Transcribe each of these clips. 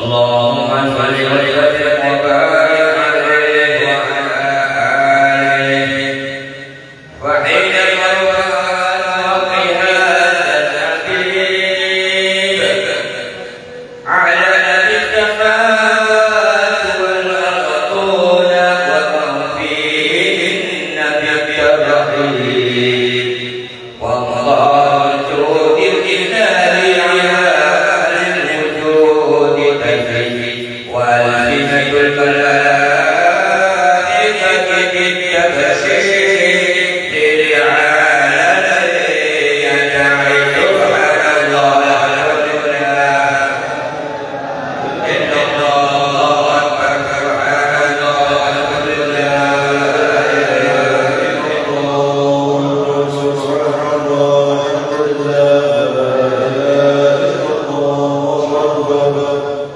اللهم صل وسلم وبارك عليه وعلى آله وحين الموت هذا الحبيب على نبي السماوات والأرضون ومن فيهن بالتوحيد والله جود الإله على أهل الوجود كيفي والفتنة الملائكة بالتبشير للعالمين يدعي سبحان الله الحمد لله إن الله أكبر سبحان الله الحمد لله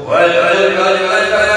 والملك والملك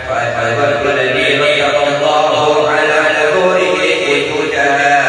فأتبرك الذين صلى الله على نوره وجودها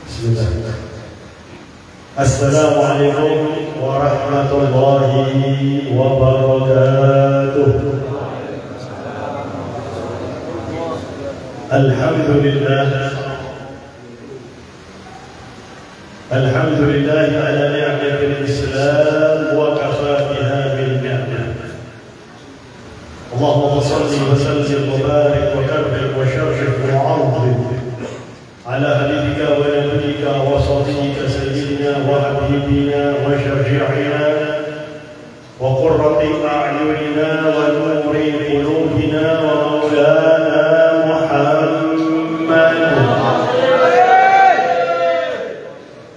Bismillah. Assalamualaikum warahmatullahi wabarakatuh. Alhamdulillah. Alhamdulillah ala ni'matil Islam wa kafa biha bil ni'mah. Allahumma shalli wa sallim wa barik wa kabbir wa sharrif wa 'azim ala habibika wa nabiyyika wa sadiqika sayyidina wa habibina wa syafi'ina wa qurrati a'yunina wa nuri qulubina wa maulana Muhammad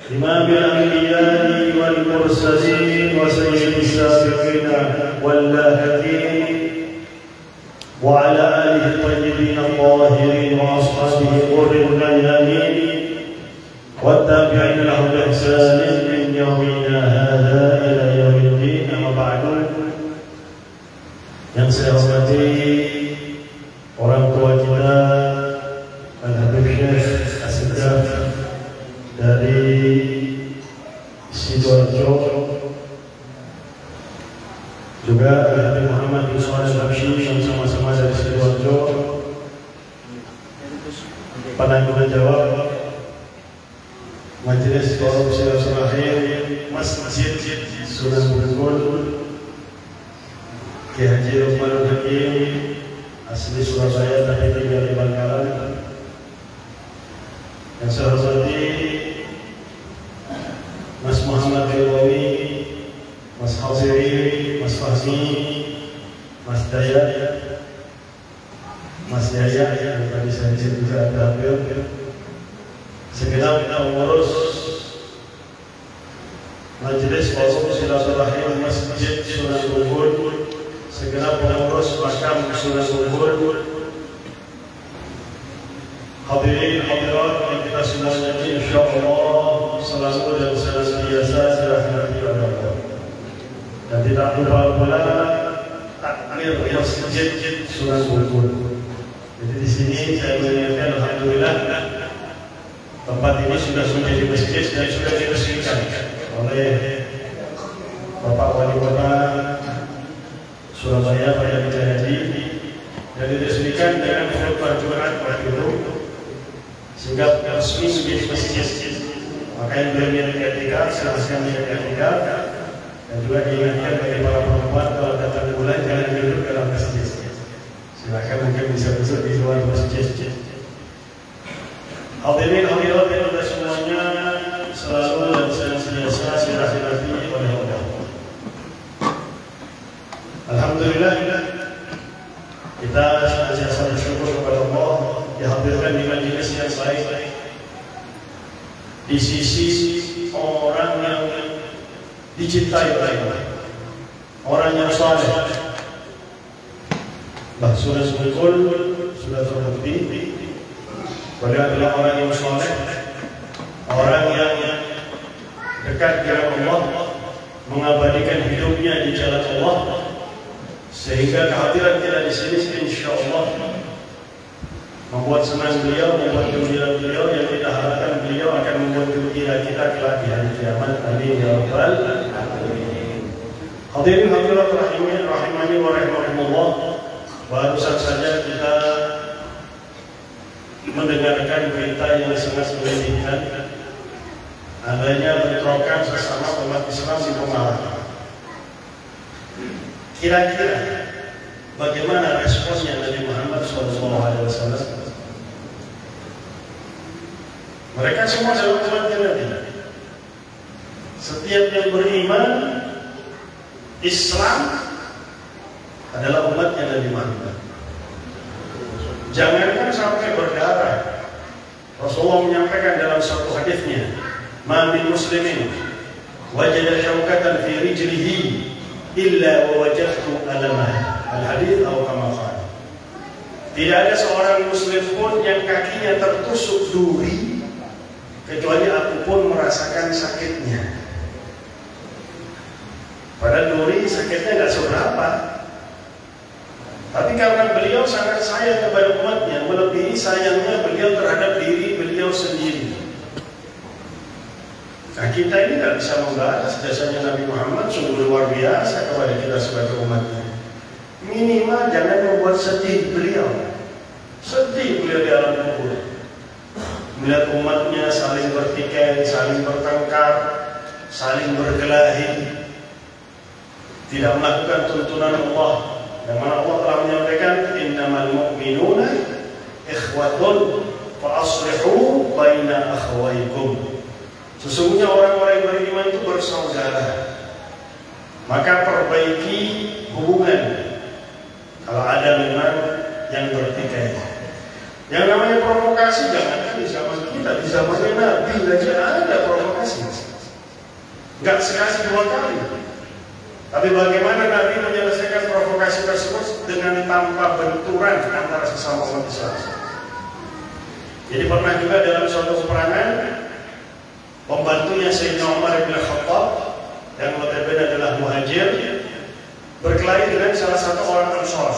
imamil anbiya'i wal mursalin wa sayyidis sabiqina wal lahadin wa ala alihi tayyibin al-tahirin wa ashabihi qurril mayamin wa tabi'in lahum bi ihsanin min yawmina hadha ila yaumil din. Amma ba'du. Yang saya hormati orang tua kita Al-Habib Syekh As-Segaf dari Sidoarjo, juga Al-Habib Muhammad bin Shalih Al-Habsyi yang sama-sama dari Sidoarjo, penanggung jawab Majelis Forum Silaturahim Masjid Sunan Bungkul, Kiai Haji Rukmanul Hakim asli Surabaya tapi tinggal di Bangkalan. Yang saya hormati Mas Muhammad Ridwawi, Mas Haziri, Mas Fahmi, Mas Dayat, Mas Yaya yang tadi saya juga ada hadir, segenap pengurus Majelis Forum Silaturahim Masjid Sunan Bungkul, segenap pengurus Makam Sunan Bungkul, hadirin hadirat yang kita semuanya insyaallah selalu dan senantiasa dirahmati oleh Allah. Dan tidak lupa pula takmir Masjid Sunan Bungkul. Jadi di sini saya mengingatkan alhamdulillah tempat ini sudah menjadi masjid dan sudah diresmikan oleh Bapak Wali Kota Surabaya Pak Yadi Cahyadi dan diresmikan dengan khutbah Jumat waktu itu sehingga resmi menjadi masjid. Makanya beliau mengingatkan silahkan mengingatkan dan juga diingatkan bagi para perempuan kalau datang bulan jangan duduk dalam masjid. Silakan mungkin bisa duduk di luar masjid. Hadirin hadirat yang ada semuanya selalu dan senantiasa dirahmati oleh Allah. Alhamdulillah kita senantiasa bersyukur kepada Allah dihadirkan di majelis yang baik di sisi orang yang dicintai oleh Allah, orang yang saleh. Bah sudah terbukti beliau adalah orang yang saleh, orang yang dekat dengan Allah, mengabadikan hidupnya di jalan Allah, sehingga kehadiran kita di sini insyaallah membuat senang beliau, membuat gembira beliau, yang kita harapkan beliau akan membuat gembira kita kelak di hari kiamat. Amin ya rabbal alamin. Hadirin hadirat rahimani wa rahimakumullah. Barusan saja kita mendengarkan berita yang sangat menyedihkan, adanya bentrokan sesama umat Islam di Pemalang. Kira-kira bagaimana responnya Nabi Muhammad SAW? Mereka semua adalah umatnya Nabi. Setiap yang beriman Islam adalah umatnya Nabi Muhammad. Jangankan sampai berdarah. Rasulullah menyampaikan dalam satu hadisnya, "Ma min muslimin wajada syawkatan fi rijlihi illa wa wajadtu alamah." Al-hadits atau kama qala. Tidak ada seorang muslim pun yang kakinya tertusuk duri kecuali aku pun merasakan sakitnya. Pada duri sakitnya nggak seberapa. Tapi karena beliau sangat sayang kepada umatnya, melebihi sayangnya beliau terhadap diri kita ini nggak bisa membalas jasanya Nabi Muhammad sungguh luar biasa kepada kita sebagai umatnya. Minimal jangan membuat sedih beliau. Sedih beliau di alam kubur. Melihat umatnya saling bertikai, saling bertengkar, saling berkelahi, tidak melakukan tuntunan Allah. Yang mana Allah telah menyampaikan, innamal mu'minuna ikhwatun fa aslihu baina akhwaikum. Sesungguhnya orang-orang yang beriman itu bersaudara. Maka perbaiki hubungan. Kalau ada memang yang bertikai. Yang namanya provokasi jangan di zaman kita, di zamannya Nabi aja ada provokasi. Enggak sekali dua kali. Tapi bagaimana Nabi menyelesaikan provokasi tersebut dengan tanpa benturan antara sesama umat Islam. Jadi pernah juga dalam suatu peperangan, pembantunya Sayyidina Umar bin Khattab yang notabene adalah muhajir berkelahi dengan salah satu orang Ansor.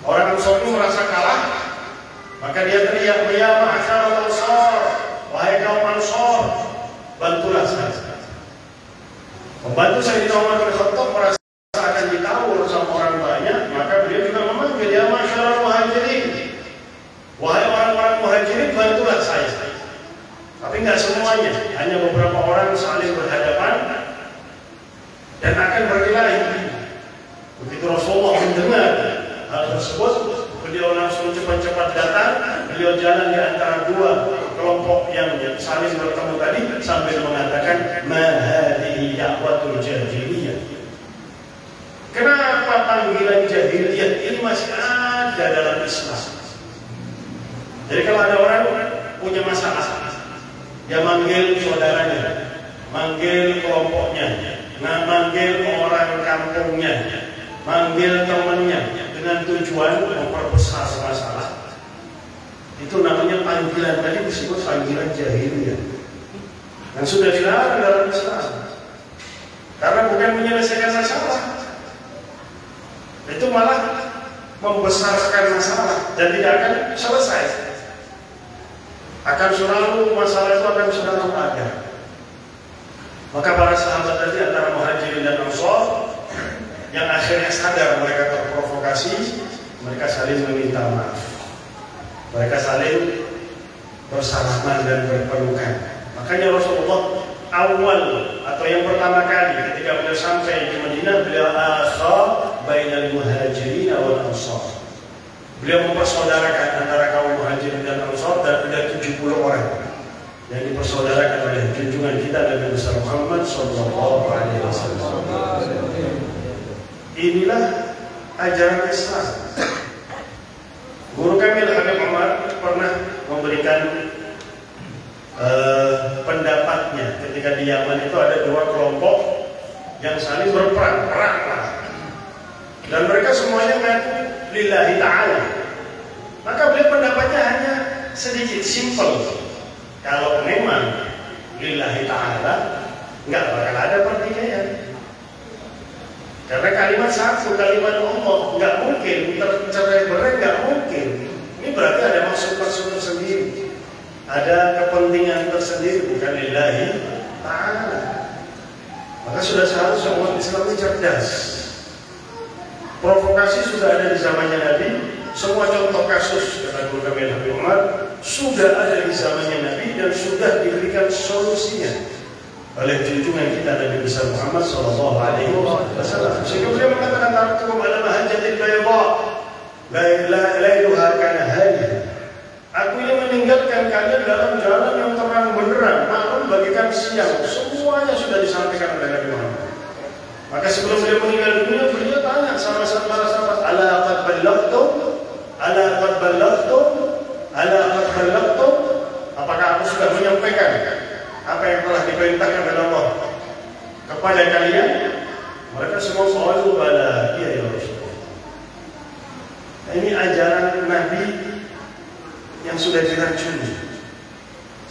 Orang Ansor itu merasa kalah, maka dia teriak, "Ya ma'syarul Ansor, wahai kaum Ansor, bantulah saya." Pembantu Sayyidina Umar bin Khattab merasa akan ditawur sama orang banyak, maka beliau juga memanggil, "Ya ma'syarul muhajirin, wahai orang-orang muhajirin, bantulah saya." Tapi nggak semuanya, hanya beberapa orang saling berhadapan dan akan berkelahi. Begitu Rasulullah mendengar hal tersebut, beliau langsung cepat-cepat datang. Beliau jalan di antara dua kelompok yang saling bertemu tadi sambil mengatakan, "Ma hadhihi da'watul jahiliyah." Kenapa panggilan jahiliyah ini masih ada dalam Islam? Jadi kalau ada orang punya masalah, dia manggil saudaranya, manggil kelompoknya, manggil orang kampungnya, manggil temannya dengan tujuan memperbesar masalah. Itu namanya panggilan, tadi disebut panggilan jahiliyah yang sudah dilarang dalam Islam. Karena bukan menyelesaikan masalah, itu malah membesarkan masalah dan tidak akan selesai. Akan selalu masalah itu akan selalu ada. Maka para sahabat tadi antara muhajirin dan ansor yang akhirnya sadar mereka terprovokasi, mereka saling meminta maaf. Mereka saling bersalaman dan berpelukan. Makanya Rasulullah awal atau yang pertama kali ketika beliau sampai di Madinah, beliau akha bainal muhajirin wal ansar. Beliau mempersaudarakan antara kaum muhajirin dan ansar, dan ada 70 orang yang dipersaudarakan oleh junjungan kita Nabi besar Muhammad sallallahu alaihi wasallam. Inilah ajaran Islam. Guru kami Habib Umar pernah memberikan pendapatnya ketika di Yaman itu ada dua kelompok yang saling berperang, dan mereka semuanya mengaku lillahi ta'ala. Maka beliau pendapatnya hanya sedikit, simple. Kalau memang lillahi ta'ala, nggak bakal ada pertikaian. Karena kalimat satu, kalimat Allah, nggak mungkin tercerai-berai, nggak mungkin. Ini berarti ada maksud-maksud tersendiri, ada kepentingan tersendiri, bukan lillahi ta'ala. Maka sudah seharusnya umat Islam ini cerdas. Provokasi sudah ada di zamannya Nabi. Semua contoh kasus kata Guru kami Habib Umar sudah ada di zamannya Nabi dan sudah diberikan solusinya oleh junjungan kita Nabi besar Muhammad sallallahu alaihi wasallam. Sehingga beliau mengatakan taraktukum ala mahajjatil bayda lailuha kana hadiya. Aku ini meninggalkan kalian dalam jalan yang terang benderang, malam bagikan siang. Semuanya sudah disampaikan oleh Nabi Muhammad. Maka sebelum beliau meninggal dunia, beliau tanya sama para sahabat, ala qad ballaghtum? Ala qad ballaghtum? Ala qad ballaghtum? Apakah aku sudah menyampaikan apa yang telah diperintahkan oleh Allah kepada kalian? Mereka semua qalu bala, iya ya Rasulullah. Ini ajaran Nabi yang sudah diracuni.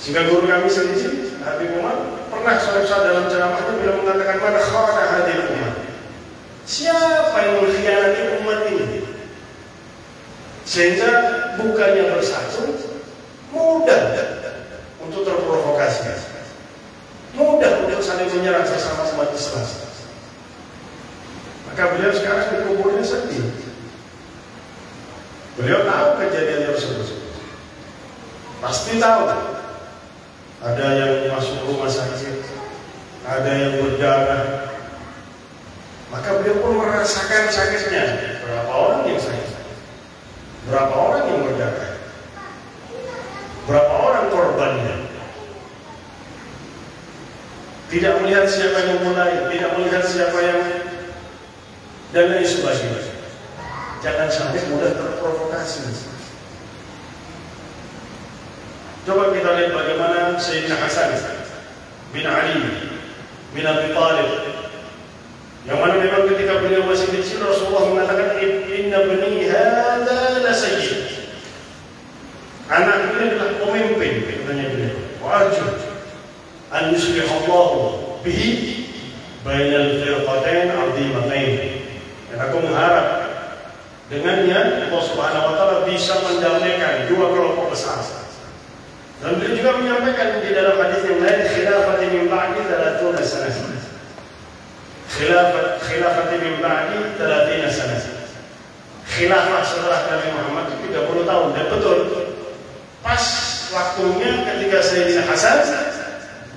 Sehingga guru kami sendiri Habib Umar pernah suatu saat dalam ceramahnya beliau mengatakan, "Man khana hadhil ummah." Siapa yang mengkhianati umat ini sehingga bukannya bersatu, mudah untuk terprovokasi. tahu. Ada yang masuk rumah sakit, ada yang berdarah. Maka beliau pun merasakan sakitnya. Berapa orang yang sakit? Berapa orang yang berdarah? Berapa orang korbannya? Tidak melihat siapa yang mulai, tidak melihat siapa yang dan lain sebagainya. Jangan sampai mudah terprovokasi. Coba kita lihat bagaimana Sayyidina Hasan bin Ali bin Abi Thalib, yang mana memang ketika beliau masih kecil Rasulullah mengatakan inna bani hadza la sayyid. Anak ini adalah pemimpin, katanya beliau. Wa arju an yuslihallahu bihi bainal firqatain 'azimatain. Dan aku mengharap dengannya Allah Subhanahu wa taala bisa mendamaikan dua kelompok besar. Dan beliau juga menyampaikan di dalam hadis yang lain, khilafati min ba'di 30 sanah. Khilafati min ba'di 30 sanah. Khilafah setelah Nabi Muhammad itu 30 tahun. Dan betul, pas waktunya ketika Sayyidina Hasan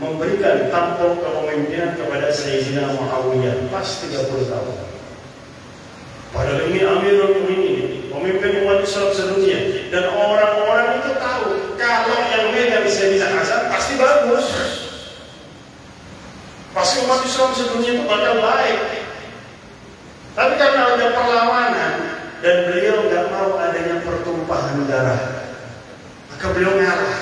memberikan tampuk kepemimpinan kepada Sayyidina Muawiyah, pas 30 tahun. Padahal ini Amirul Mukminin, pemimpin umat Islam sedunia, dan orang-orang itu tahu kalau yang megang Sayyidina Hasan pasti bagus, pasti umat Islam sedunia itu bakal baik. Tapi karena ada perlawanan dan beliau nggak mau adanya pertumpahan darah, maka beliau ngalah,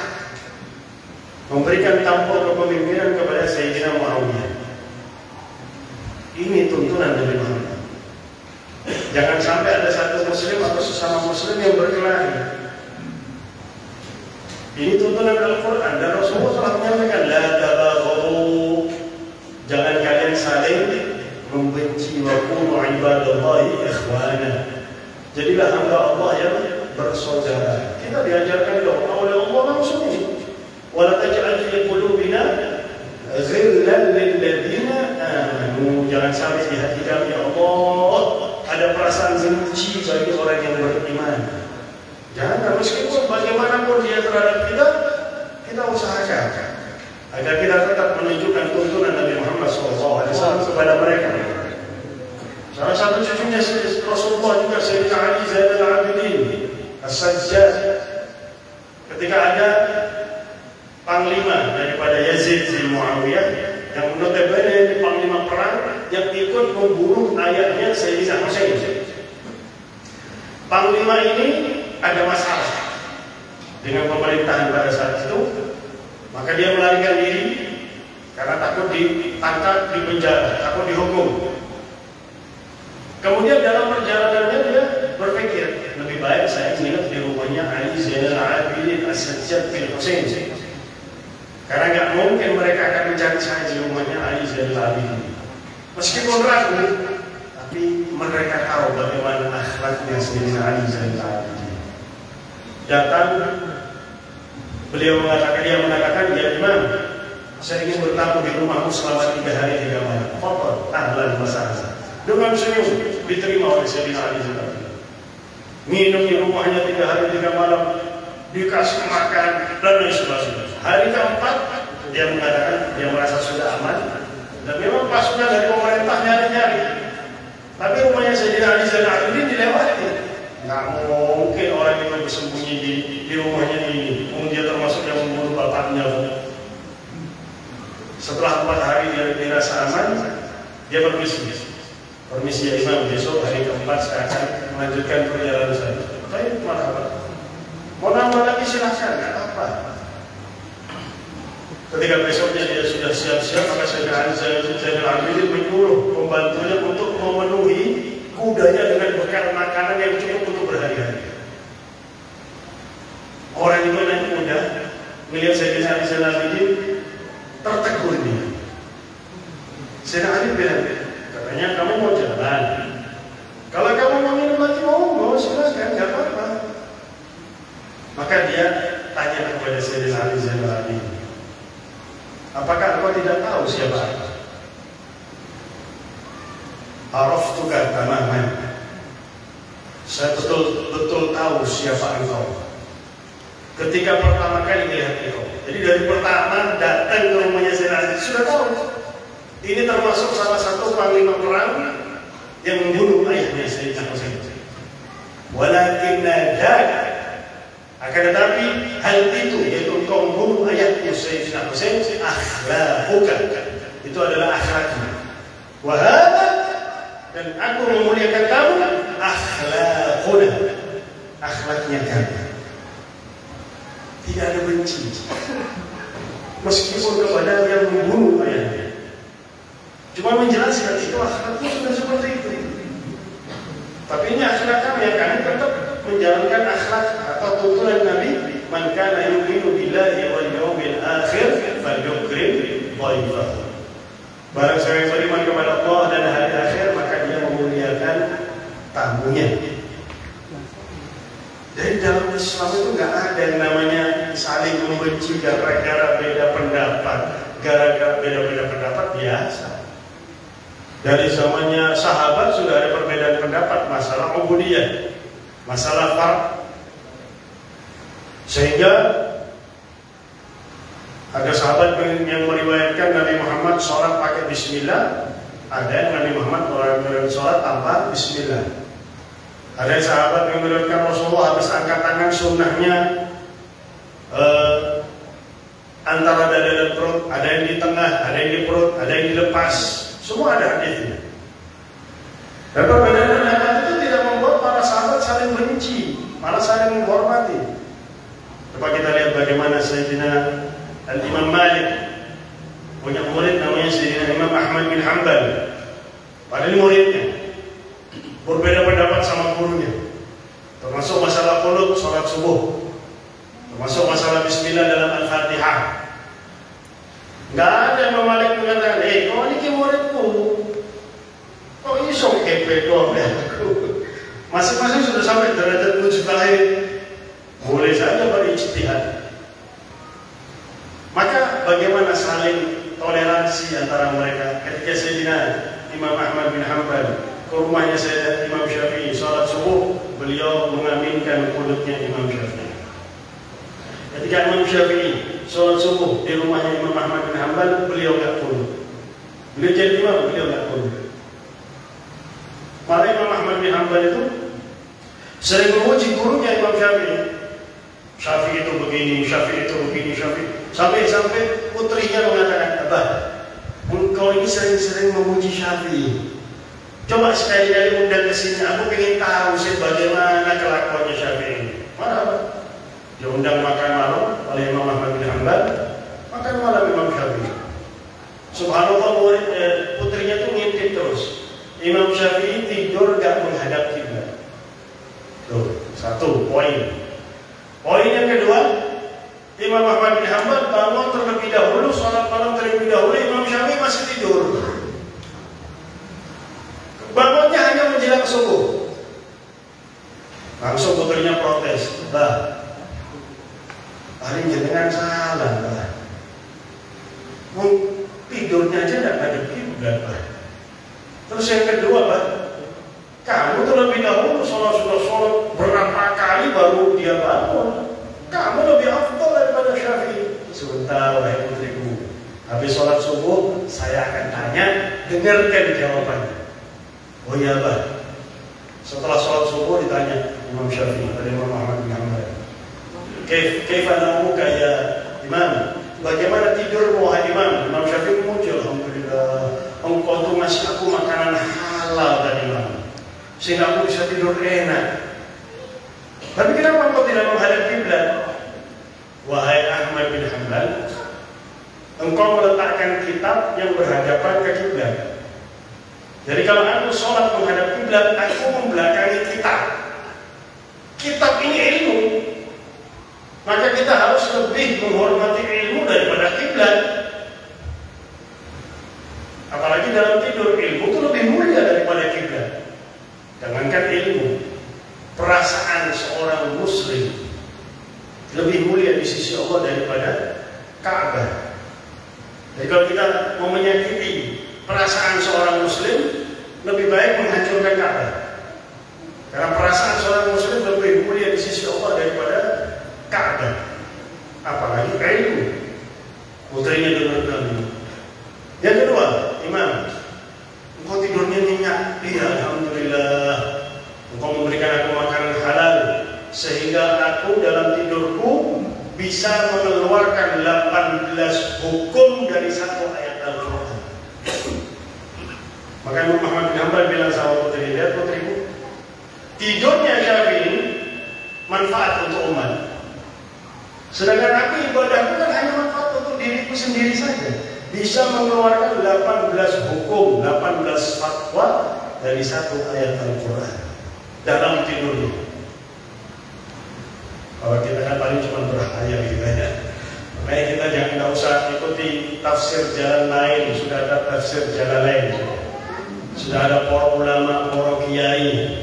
memberikan tampuk kepemimpinan kepada Sayyidina Muawiyah. Ini tuntunan dari Muhammad. Jangan sampai ada satu muslim atau sesama muslim yang berkelahi. Ini tuntunan Al-Quran dan Rasulullah telah menyampaikan, la tabaghadu, jangan kalian saling membenci, wa kunu ibadallahi ikhwana, jadilah hamba Allah yang bersaudara. Kita diajarkan doa oleh Allah langsung ini, wa la taj'al fi qulubina ghillan lil ladzina amanu, jangan sampai di hati kami ya Allah ada perasaan benci bagi orang yang beriman. Jangan, meskipun bagaimanapun dia terhadap kita, kita usahakan agar kita tetap menunjukkan tuntunan Nabi Muhammad SAW kepada mereka. Salah satu cucunya Rasulullah juga Sayyidina Ali Zainal Abidin As-Sajjad, ketika ada panglima daripada Yazid bin Muawiyah yang notabene panglima perang yang ikut membunuh ayahnya Sayyidina Husain. Panglima ini ada masalah dengan pemerintahan pada saat itu, maka dia melarikan diri karena takut ditangkap, dipenjara, takut dihukum. Kemudian dalam perjalanannya dia berpikir, lebih baik saya menginap di rumahnya Ali Zainal Abidin As-Sajjad bin Husain, karena nggak mungkin mereka akan mencari saya di rumahnya Ali Zainal Abidin. Meskipun ragu, tapi mereka tahu bagaimana akhlaknya Sayyidina Ali Zainal Abidin. Datang, beliau mengatakan, ya Imam, saya ingin bertamu di rumahmu selama 3 hari 3 malam. Fadhal, ahlan wa sahlan. Dengan senyum diterima oleh Sayyidina Ali Zainal Abidin. Minum di rumahnya 3 hari 3 malam, dikasih makan dan lain sebagainya. Hari keempat dia mengatakan dia merasa sudah aman. Dan memang pasukan dari pemerintah nyari-nyari, tapi rumahnya Sayyidina Ali Zainal Abidin dilewati. Nggak mungkin orang itu bersembunyi di rumahnya ini. Dia termasuk yang membunuh bapaknya. Setelah 4 hari dia dirasa aman, dia permisi ya Imam, besok hari keempat saya akan melanjutkan perjalanan saya. Baik, marhaban. Mau nambah lagi silahkan, nggak apa-apa. Ketika besoknya dia sudah siap-siap, maka Sayyidina Ali Zainal Abidin menyuruh pembantunya untuk memenuhi kudanya dengan bekal makanan yang cukup untuk berhari-hari. Orang itu naik kuda, melihat Sayyidina Ali Zainal Abidin, tertegun dia. Sayyidina Ali bilang, katanya kamu mau jalan. Kalau kamu mau minum lagi, mau silakan, nggak apa-apa. Maka dia tanya kepada Sayyidina Ali Zainal Abidin, apakah engkau tidak tahu siapa aku? Araftuka tamaman. Saya betul-betul tahu siapa engkau. ketika pertama kali melihat Iqam. Jadi dari pertama datang ke rumahnya Sayyidina Ali sudah tahu ini termasuk salah satu panglima perang yang membunuh ayahnya Sayyidina Husain. Walakin dzak, akan tetapi hal itu yaitu engkau membunuh ayahnya Sayyidina Husain akhlaquka, itu adalah akhlaknya. Wa hadza, dan aku memuliakan kamu akhlaquna, akhlaknya kamu. Tidak ada benci meskipun kepada yang membunuh ayahnya, cuma menjelaskan itu akhlaknya sudah seperti itu. Tapi ini akhlak kami yang kami tetap menjalankan akhlak atau tuntunan Nabi, man kana yu'minu billahi wal yawmil akhir falyukrim dhaifahu. Barang siapa yang beriman kepada Allah dan hari akhir, maka dia memuliakan tamunya. Jadi dalam Islam itu nggak ada yang namanya saling membenci gara-gara beda pendapat. Gara-gara beda-beda pendapat biasa. Dari zamannya sahabat sudah ada perbedaan pendapat masalah ubudiyah, masalah fard. Sehingga ada sahabat yang meriwayatkan Nabi Muhammad sholat pakai bismillah, ada yang Nabi Muhammad sholat tanpa bismillah. Ada sahabat yang meriwayatkan Rasulullah habis angkat tangan sunnahnya antara dada dan perut, ada yang di tengah, ada yang di perut, ada yang dilepas, semua ada hadisnya. Dan perbedaan pendapat itu tidak membuat para sahabat saling benci, malah saling menghormati. Coba kita lihat bagaimana Sayyidina Al-Imam Malik punya murid namanya Sayyidina Imam Ahmad bin Hanbal. Padahal muridnya berbeda pendapat sama gurunya, termasuk masalah qunut sholat subuh, termasuk masalah bismillah dalam Al-Fatihah. Nggak ada yang Malik mengatakan, kau ini muridku, kok ini sok kepe doang aku. Masing-masing sudah sampai derajat mujtahid, boleh saja berijtihad. Maka bagaimana saling toleransi antara mereka ketika Sayyidina Imam Ahmad bin Hanbal ke rumahnya saya Imam Syafi'i sholat subuh, beliau mengaminkan qunutnya Imam Syafi'i. Ketika Imam Syafi'i sholat subuh di rumahnya Imam Ahmad bin Hanbal, beliau nggak qunut. Beliau jadi imam, beliau nggak qunut. Malah Imam Ahmad bin Hanbal itu sering memuji gurunya Imam Syafi'i. Syafi'i itu begini, Syafi'i itu begini, Syafi'i. Sampai putrinya mengatakan, Abah, engkau ini sering-sering memuji Syafi'i. Coba sekali-kali undang ke sini, aku ingin tahu sih bagaimana kelakuannya Syafi'i ini. Mana apa? Diundang makan malam oleh Imam Ahmad bin Hanbal, makan malam Imam Syafi'i. Subhanallah, putrinya tuh ngintip terus. Imam Syafi'i tidur gak menghadap kiblat. Tuh, satu poin. Poin yang kedua, Imam Ahmad bin Hanbal bangun terlebih dahulu, sholat malam terlebih dahulu, Imam Syafi'i masih tidur. Bangunnya hanya menjelang subuh. Langsung putrinya protes, Bah, paling jenengan salah, Bah. Tidurnya aja tidak ada kiblat, Bah. Terus yang kedua, Bah, kamu terlebih dahulu sudah sholat berapa kali baru dia bangun. Kamu lebih afdal daripada Syafi'i. Sebentar, wahai putriku. Habis sholat subuh, saya akan tanya, dengarkan jawabannya. Oh iya, Bah. Setelah sholat subuh ditanya Imam Syafi'i pada Imam Ahmad bin Hanbal, Kaifa namuka ya Imam? Bagaimana tidurmu wahai Imam? Imam Syafi'i muncul, alhamdulillah, engkau tuh ngasih aku makanan halal tadi malam, sehingga aku bisa tidur enak. Tapi kenapa engkau tidak menghadap kiblat? Wahai Ahmad bin Hanbal, engkau meletakkan kitab yang berhadapan ke kiblat. Jadi kalau aku sholat menghadap kiblat, aku membelakangi kitab. Kitab ini ilmu, maka kita harus lebih menghormati ilmu daripada kiblat. Apalagi dalam tidur, ilmu itu lebih mulia daripada kiblat. Jangankan ilmu, perasaan seorang muslim lebih mulia di sisi Allah daripada Ka'bah. Jadi kalau kita mau menyakiti perasaan seorang muslim, lebih baik menghancurkan Ka'bah. Karena perasaan seorang muslim lebih mulia di sisi Allah daripada Ka'bah, apalagi ilmu. Putrinya dengar kami. Yang kedua, Imam, engkau tidurnya nyenyak. Iya, alhamdulillah. Engkau memberikan aku makanan halal sehingga aku dalam tidurku bisa mengeluarkan 18 hukum dari satu ayat Al-Quran. Maka Imam Ahmad bin Hanbal bilang sama putri, lihat putriku, tidurnya Syafi'i manfaat untuk umat. Sedangkan aku ibadahku kan hanya manfaat untuk diriku sendiri saja. Bisa mengeluarkan 18 hukum, 18 fatwa dari satu ayat Al-Quran dalam tidurnya. Kalau kita kan paling cuma berhayal gitu ya. Makanya kita jangan usah ikuti tafsir jalan lain. Sudah ada tafsir jalan lain. Sudah ada para ulama, para kiai.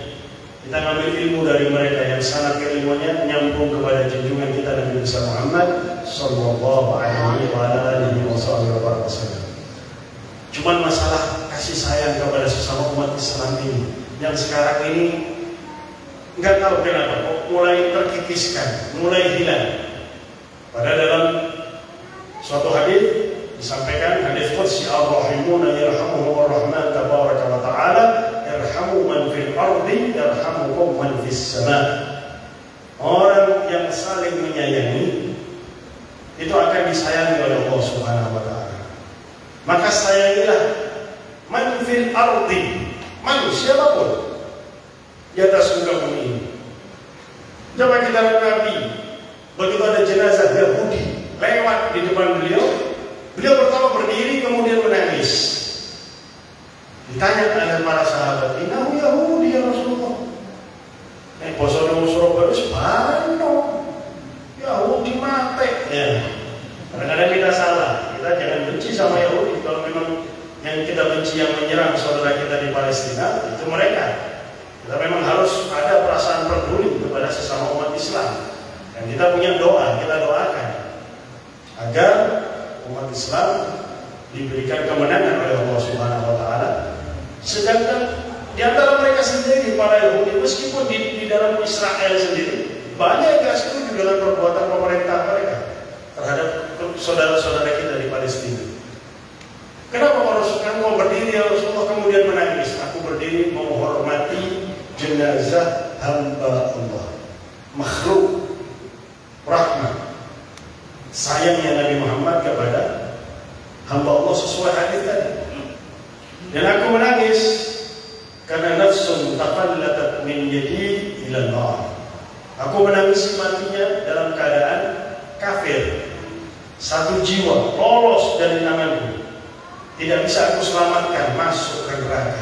Kita ngambil ilmu dari mereka yang sangat ilmunya nyambung kepada junjungan kita Nabi besar Muhammad sallallahu alaihi wasallam. Cuman masalah kasih sayang kepada sesama umat Islam ini yang sekarang ini nggak tahu kenapa kok mulai terkikiskan, mulai hilang. Padahal dalam suatu hadis disampaikan, hadis qudsi, ar-rahimuna yarhamuhumur rahman tabaraka wa ta'ala, yarhamu man fil ardi yarhamukum man fis sama. Orang yang saling menyayangi itu akan disayangi oleh Allah Subhanahu wa ta'ala. Maka sayangilah man fil ardi, manusia apapun di atas muka bumi ini. Coba kita lihat Nabi, begitu ada jenazah Yahudi lewat di depan beliau, beliau pertama berdiri kemudian menangis. Ditanya oleh para sahabat, "Innahu Yahudi ya Rasulullah." Bosono Surabaya sebano Yahudi mati. Ya. Kadang-kadang kita salah. Kita jangan benci sama Yahudi. Kalau memang yang kita benci yang menyerang saudara kita di Palestina itu mereka. Kita memang harus ada perasaan peduli kepada sesama umat Islam. Dan kita punya doa, kita doakan agar umat Islam diberikan kemenangan oleh Allah Subhanahu wa ta'ala. Sedangkan di antara mereka sendiri, para Yahudi, meskipun di dalam Israel sendiri banyak yang tidak setuju dengan perbuatan pemerintah mereka terhadap saudara-saudara kita di Palestina. Kenapa Rasulullah berdiri ya Rasulullah kemudian menangis? Aku berdiri menghormati jenazah hamba Allah, makhluk rahmat, sayangnya Nabi Muhammad kepada hamba Allah sesuai hadis tadi. Dan aku menangis karena nafsun taqallatat min yadi ila nar. Aku menangis matinya dalam keadaan kafir. Satu jiwa lolos dari tanganku, tidak bisa aku selamatkan, masuk ke neraka.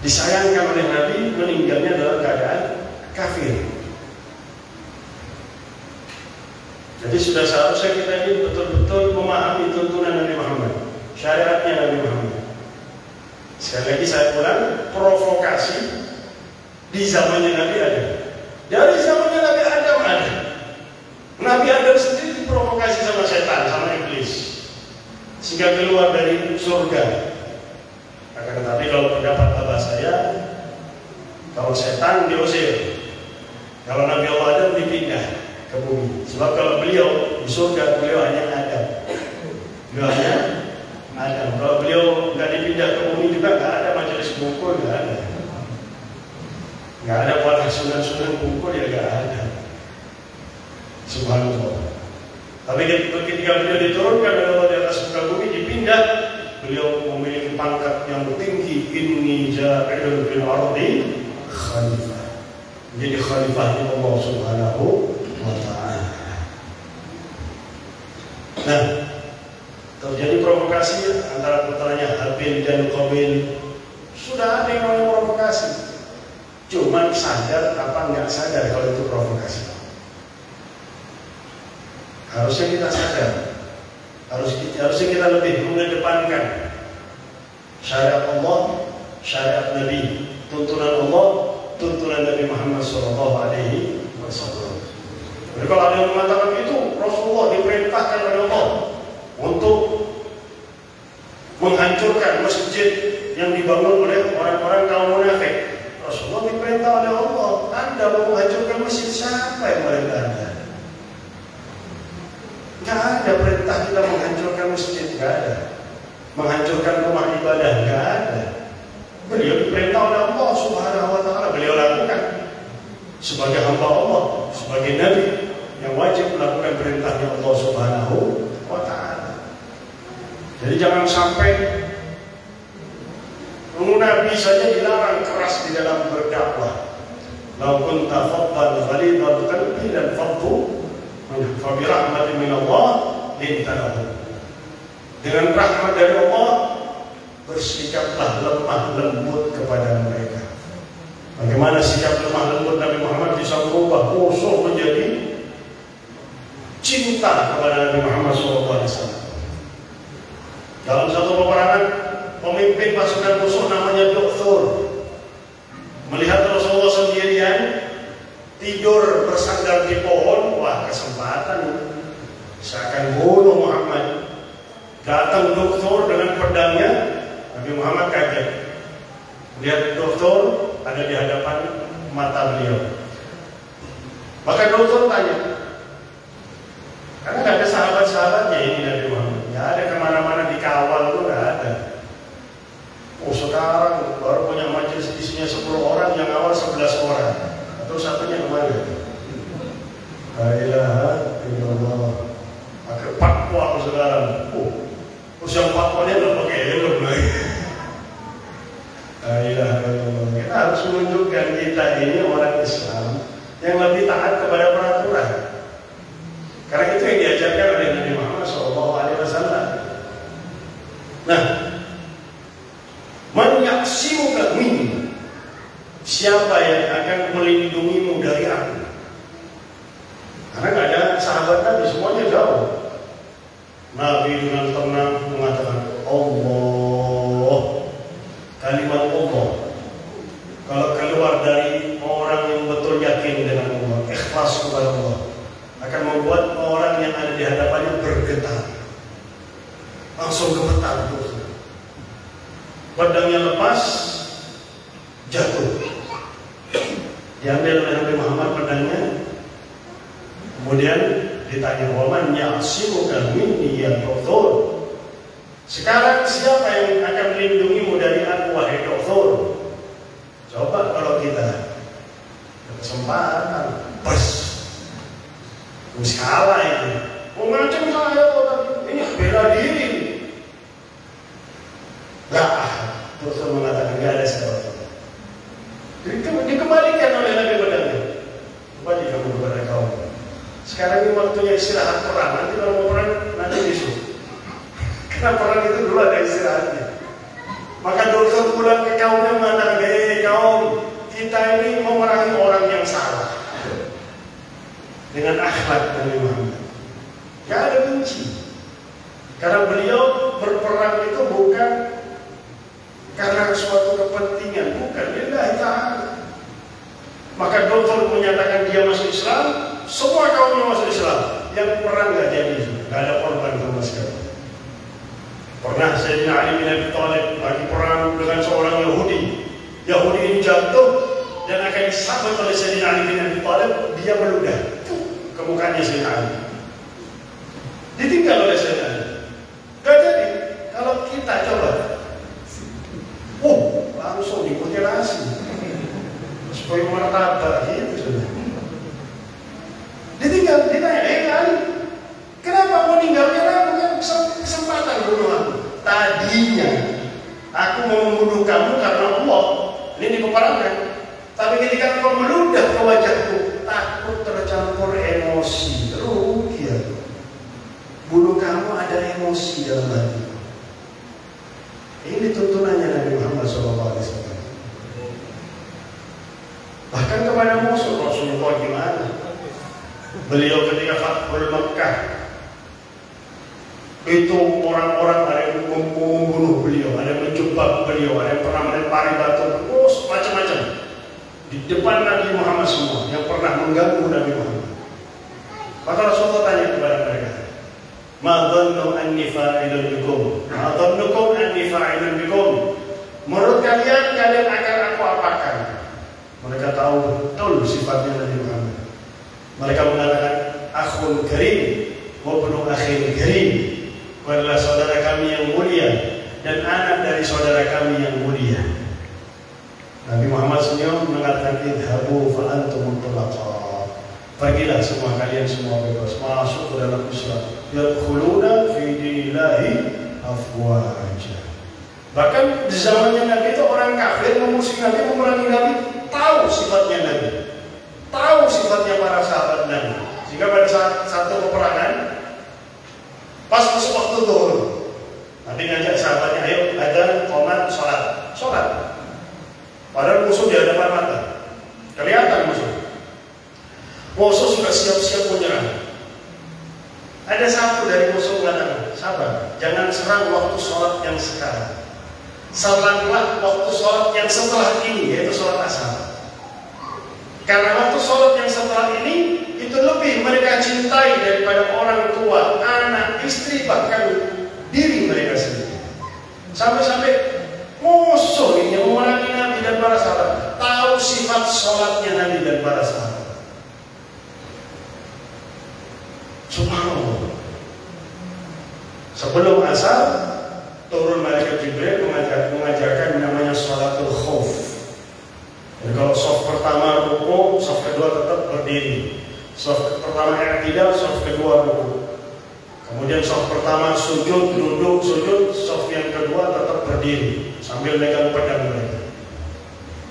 Disayangkan oleh Nabi meninggalnya dalam keadaan kafir. Jadi sudah seharusnya kita ini betul-betul memahami tuntunan Nabi Muhammad, syariatnya Nabi Muhammad. Sekali lagi saya ulang, provokasi di zamannya Nabi ada. Dari zamannya Nabi Adam ada. Nabi Adam sendiri diprovokasi sama setan, sama iblis, sehingga keluar dari surga. Akan tetapi kalau pendapat abah saya, kalau setan diusir, kalau Nabi Allah Adam dipindah ke bumi. Sebab kalau beliau di surga, beliau hanya Adam. Beliau hanya Adam. Kalau beliau nggak dipindah ke bumi juga nggak ada majelis bungkul, nggak ada. Nggak ada buat sunan-sunan bungkul, ya nggak ada. Subhanallah. Tapi ketika beliau diturunkan oleh Allah di atas muka bumi, dipindah, beliau memiliki pangkat yang tinggi. Inni ja'ilun fil ardi khalifah. Menjadi khalifahnya Allah Subhanahu wa ta'ala. Nah, terjadi provokasi antara putranya Habil dan Qabil. Sudah ada yang mau provokasi. Cuman sadar apa nggak sadar kalau itu provokasi. Harusnya kita sadar, harusnya kita lebih mengedepankan syariat Allah, syariat Nabi, tuntunan Allah, tuntunan Nabi Muhammad SAW. Jadi kalau ada yang mengatakan itu, Rasulullah diperintahkan oleh Allah untuk menghancurkan masjid yang dibangun oleh orang-orang kaum munafik. Rasulullah diperintah oleh Allah, Anda mau menghancurkan masjid, siapa yang merintah? Nggak ada perintah kita menghancurkan masjid, nggak ada. Menghancurkan rumah ibadah, nggak ada. Beliau diperintah oleh Allah Subhanahu wa Ta'ala, beliau lakukan sebagai hamba Allah, sebagai Nabi yang wajib melakukan perintahnya Allah Subhanahu wa Ta'ala. Jadi jangan sampai Nabi saja dilarang keras di dalam berdakwah. Lau kunta faddan ghalidhal qalbi lan faddu fa bi rahmatin min Allah lintalahu. Dengan rahmat dari Allah, bersikaplah lemah lembut kepada mereka. Bagaimana sikap lemah lembut Nabi Muhammad bisa berubah musuh menjadi cinta kepada Nabi Muhammad SAW. Dalam satu peperangan, pemimpin pasukan musuh namanya Doktor melihat Rasulullah sendirian tidur bersandar di pohon. Wah, kesempatan saya akan bunuh Muhammad. Datang Doktor dengan pedangnya. Nabi Muhammad kaget. Lihat Doktor ada di hadapan mata beliau. Maka Doktor tanya, karena nggak ada sahabat-sahabatnya ini Nabi Muhammad, nggak ada kemana-mana dikawal tuh, nggak ada. Oh, sekarang baru punya majelis isinya 10 orang, yang awal 11 orang, atau satunya kemana? La ilaha illallah. Pakai patwa sekarang. Terus yang patwanya nggak pakai helm lagi. La ilaha illallah. Kita harus menunjukkan kita ini orang Islam yang lebih taat kepada peraturan. Karena itu yang diajarkan oleh Nabi Muhammad SAW. Nah, man yaksimuka minni, siapa yang akan melindungimu dari aku? Karena nggak ada sahabat Nabi, semuanya jauh. Nabi dengan tenang mengatakan Allah, kalimat Allah. Kalau keluar dari orang yang betul yakin dengan Allah, ikhlas kepada Allah, akan membuat orang yang ada di hadapannya bergetar, langsung gemetar terus. Pedangnya lepas, jatuh. Diambil oleh Nabi Muhammad pedangnya. Kemudian ditanya, waman ya'simuka minni ya Doktor. Sekarang siapa yang akan melindungimu dari aku, wahai Doktor? Coba kalau kita kesempatan, bos, salah itu. Mau ngancam saya, ini bela diri. Lah, Doktor mengatakan nggak ada sebab. Dikembalikan oleh Nabi pedangnya. Kembali kamu kepada kaum. Sekarang ini waktunya istirahat perang. Nanti kalau mau perang, nanti besok. Karena perang itu dulu ada istirahatnya. Maka Doktor pulang ke kaumnya mengatakan, hei kaum, kita ini memerangi orang yang salah. Dengan akhlak Nabi Muhammad. Gak ada benci. Karena beliau berperang itu bukan karena suatu kepentingan, bukan, lillahi ta'ala. Maka Doktor menyatakan dia masuk Islam, semua kaumnya masuk Islam. Yang perang gak jadi, gak ada korban sama sekali. Pernah Sayyidina Ali bin Abi Thalib lagi perang dengan seorang Yahudi. Yahudi ini jatuh dan akan disabet oleh Sayyidina Ali bin Abi Thalib. Dia meludah ke mukanya Sayyidina Ali. Ditinggal oleh Sayyidina Ali. Gak jadi. Kalau kita coba, langsung dimutilasi supaya martabat gitu sudah. Ditinggal, ditanya, Ali, kenapa mau ninggalkan aku? Kan kesempatan bunuh aku. Tadinya aku mau membunuh kamu karena Allah, ini peperangan. Tapi ketika kau meludah ke wajahku, takut tercampur emosi, rugi aku. Bunuh kamu ada emosi dalam hati. Ini tuntunannya Nabi Muhammad SAW. Bahkan kepada musuh Rasulullah gimana? Beliau ketika Fathul Makkah itu orang-orang ada yang membunuh beliau, ada yang menjebak beliau, ada yang pernah melempari batu, macam-macam di depan Nabi Muhammad semua yang pernah mengganggu Nabi Muhammad. Maka Rasulullah tanya kepada mereka, ma dhannu anni fa'ilun bikum? Ma dhannukum anni fa'ilun bikum? Menurut kalian akan aku apakan? Mereka tahu betul sifatnya Nabi Muhammad. Mereka mengatakan akhun karim wa ibnu akhi adalah saudara kami yang mulia dan anak dari saudara kami yang mulia. Nabi Muhammad SAW mengatakan, idhabu fa antum mutlaqa. Pergilah semua kalian semua bebas masuk ke dalam Islam. Yadkhuluna fi dinillahi afwaja. Bahkan di zamannya Nabi itu orang kafir memusuhi Nabi, memerangi Nabi, tahu sifatnya Nabi, tahu sifatnya para sahabat Nabi. Sehingga pada saat satu peperangan, pas masuk waktu zuhur, Nabi ngajak sahabatnya, ayo ada qomat sholat. Padahal musuh di hadapan mata, kelihatan musuh sudah siap-siap menyerang. Ada satu dari musuh mengatakan, sabar, jangan serang waktu sholat yang sekarang. Seranglah waktu sholat yang setelah ini, yaitu sholat asar. Karena waktu sholat yang setelah ini itu lebih mereka cintai daripada orang tua, anak, istri, bahkan diri mereka sendiri. Sampai-sampai musuh ini yang memerangi Nabi dan para sahabat tahu sifat sholatnya Nabi dan para sahabat. Subhanallah. Sebelum asar turun malaikat Jibril mengajarkan namanya sholatul khauf. Jadi kalau shaf pertama ruku, shaf kedua tetap berdiri. Shaf pertama i'tidal, shaf kedua ruku. Kemudian shaf pertama sujud, duduk, sujud, shaf yang kedua tetap berdiri sambil megang pedang mereka.